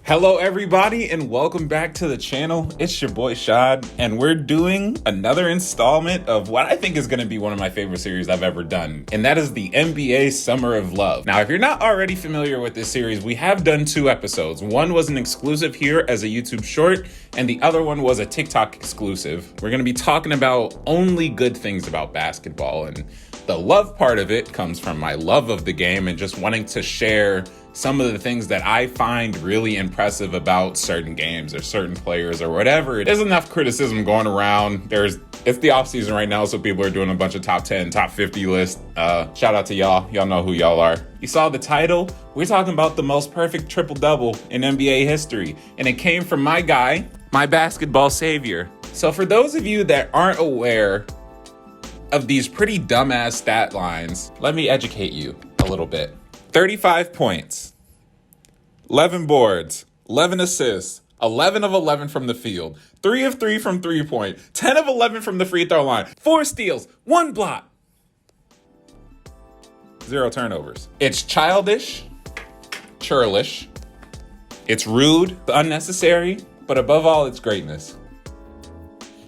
Hello everybody and welcome back to the channel. It's your boy Shad and we're doing another installment of what I think is going to be one of my favorite series I've ever done, and that is the NBA Summer of Love. Now, if you're not already familiar with this series, we have done 2 episodes. One was an exclusive here as a YouTube short and the other one was a TikTok exclusive. We're going to be talking about only good things about basketball, and the love part of it comes from my love of the game and just wanting to share some of the things that I find really impressive about certain games or certain players or whatever. There's enough criticism going around. It's the off season right now, so people are doing a bunch of top 10, top 50 lists. Shout out to y'all. Y'all know who y'all are. You saw the title. We're talking about the most perfect triple-double in NBA history, and it came from my guy, my basketball savior. So for those of you that aren't aware of these pretty dumbass stat lines, let me educate you a little bit. 35 points, 11 boards, 11 assists, 11 of 11 from the field, 3 of 3 from three-point, 10 of 11 from the free throw line, 4 steals, 1 block, 0 turnovers. It's childish, churlish, it's rude, unnecessary, but above all, it's greatness.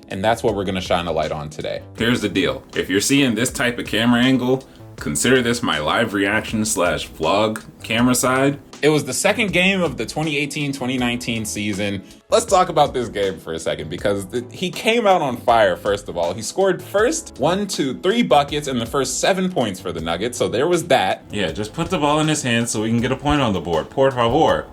And that's what we're gonna shine a light on today. Here's the deal. If you're seeing this type of camera angle, consider this my live reaction / vlog camera side. It was the second game of the 2018-2019 season. Let's talk about this game for a second because he came out on fire, first of all. He scored first 3 buckets in the first 7 points for the Nuggets, so there was that. Yeah, just put the ball in his hands so we can get a point on the board. Por favor.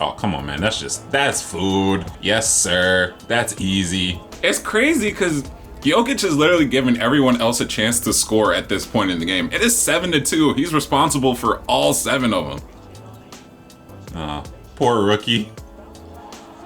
Oh, come on, man. That's food. Yes, sir. That's easy. It's crazy because Jokic is literally giving everyone else a chance to score at this point in the game. It is 7-2. He's responsible for all 7 of them. Poor rookie.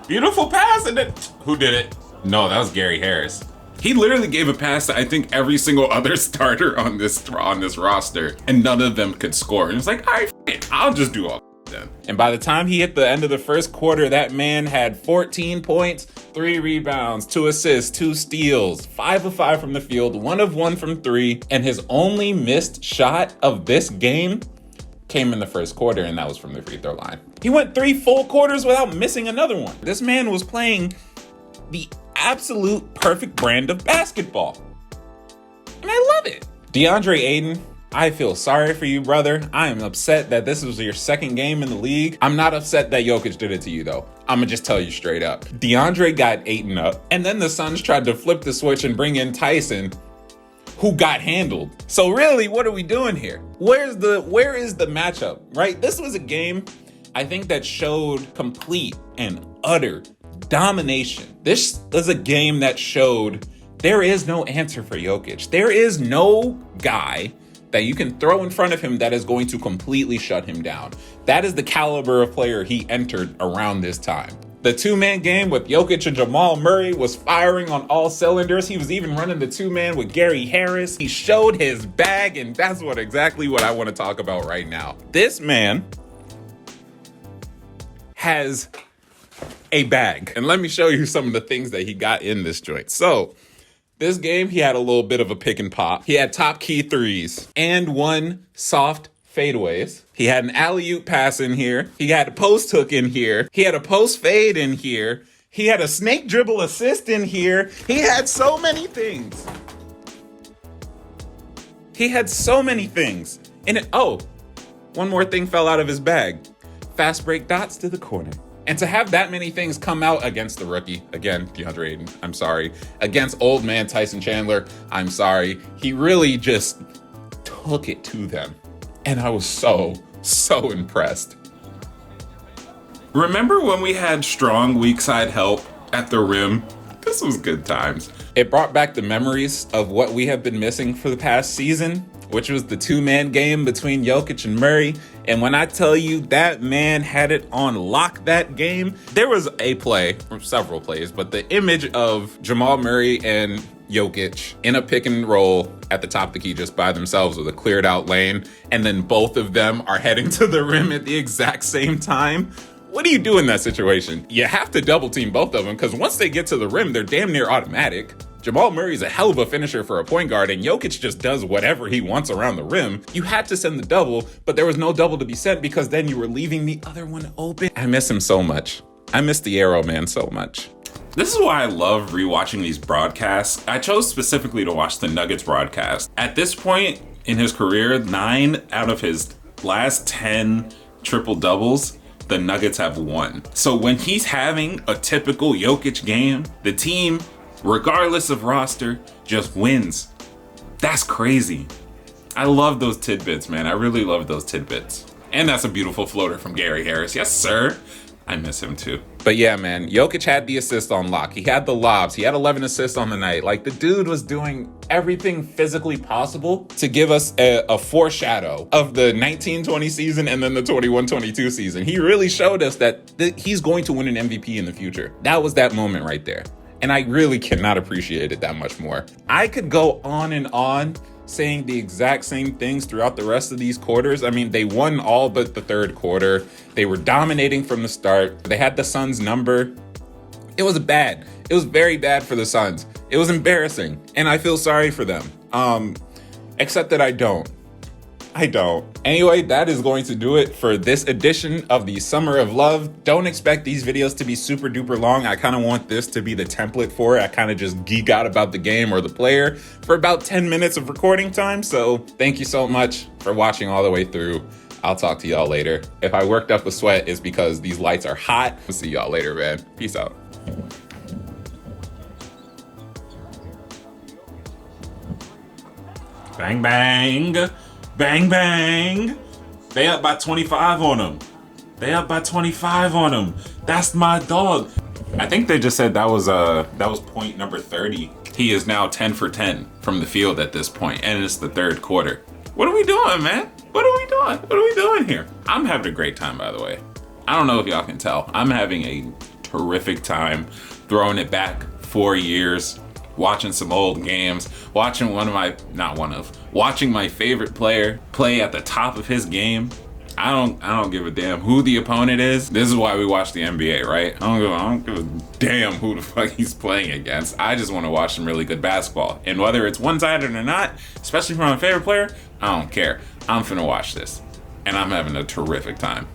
Beautiful pass, and then who did it? No, that was Gary Harris. He literally gave a pass to I think every single other starter on this roster, and none of them could score. And it's like, all right, I'll just do all then. And by the time he hit the end of the first quarter, that man had 14 points, 3 rebounds, 2 assists, 2 steals, 5 of 5 from the field, 1 of 1 from 3, and his only missed shot of this game came in the first quarter, and that was from the free throw line. He went 3 full quarters without missing another one. This man was playing the absolute perfect brand of basketball, and I love it. DeAndre Ayton, I feel sorry for you, brother. I am upset that this was your second game in the league. I'm not upset that Jokic did it to you, though. I'm gonna just tell you straight up. DeAndre got Ayton up, and then the Suns tried to flip the switch and bring in Tyson, who got handled. So really, what are we doing here? Where is the matchup, right? This was a game, I think, that showed complete and utter domination. This was a game that showed there is no answer for Jokic. There is no guy that you can throw in front of him that is going to completely shut him down. That is the caliber of player he entered around this time. The 2-man game with Jokic and Jamal Murray was firing on all cylinders. He was even running the 2-man with Gary Harris. He showed his bag, and that's exactly what I want to talk about right now. This man has a bag, and let me show you some of the things that he got in this joint. So, this game, he had a little bit of a pick and pop. He had top key threes and 1 soft fadeaways. He had an alley-oop pass in here. He had a post hook in here. He had a post fade in here. He had a snake dribble assist in here. He had so many things. And one more thing fell out of his bag. Fast break dots to the corner. And to have that many things come out against the rookie, again, DeAndre Ayton, I'm sorry, against old man Tyson Chandler, I'm sorry, he really just took it to them. And I was so impressed. Remember when we had strong weak side help at the rim? This was good times. It brought back the memories of what we have been missing for the past season, which was the 2-man game between Jokic and Murray. And when I tell you that man had it on lock that game, there was a play, or several plays, but the image of Jamal Murray and Jokic in a pick and roll at the top of the key just by themselves with a cleared out lane, and then both of them are heading to the rim at the exact same time. What do you do in that situation? You have to double team both of them because once they get to the rim, they're damn near automatic. Jamal Murray's a hell of a finisher for a point guard, and Jokic just does whatever he wants around the rim. You had to send the double, but there was no double to be sent because then you were leaving the other one open. I miss him so much. I miss the Arrow Man so much. This is why I love rewatching these broadcasts. I chose specifically to watch the Nuggets broadcast. At this point in his career, 9 out of his last 10 triple doubles, the Nuggets have won. So when he's having a typical Jokic game, the team, regardless of roster, just wins. That's crazy. I love those tidbits, man. I really love those tidbits. And that's a beautiful floater from Gary Harris. Yes, sir. I miss him too. But yeah, man, Jokic had the assist on lock. He had the lobs. He had 11 assists on the night. Like, the dude was doing everything physically possible to give us a foreshadow of the 19-20 season and then the 21-22 season. He really showed us that he's going to win an MVP in the future. That was that moment right there. And I really cannot appreciate it that much more. I could go on and on saying the exact same things throughout the rest of these quarters. I mean, they won all but the third quarter. They were dominating from the start. They had the Suns' number. It was bad. It was very bad for the Suns. It was embarrassing, and I feel sorry for them. Except that I don't. Anyway, that is going to do it for this edition of the Summer of Love. Don't expect these videos to be super duper long. I kind of want this to be the template for it. I kind of just geek out about the game or the player for about 10 minutes of recording time. So thank you so much for watching all the way through. I'll talk to y'all later. If I worked up a sweat, it's because these lights are hot. I'll see y'all later, man. Peace out. Bang, bang. Bang, bang. They up by 25 on him. That's my dog. I think they just said that was point number 30. He is now 10 for 10 from the field at this point, and it's the third quarter. What are we doing, man? What are we doing here? I'm having a great time, by the way. I don't know if y'all can tell. I'm having a terrific time throwing it back 4 years, watching some old games, watching watching my favorite player play at the top of his game. I don't give a damn who the opponent is. This is why we watch the NBA, right? I don't give a damn who the fuck he's playing against. I just want to watch some really good basketball. And whether it's one-sided or not, especially for my favorite player, I don't care. I'm finna watch this. And I'm having a terrific time.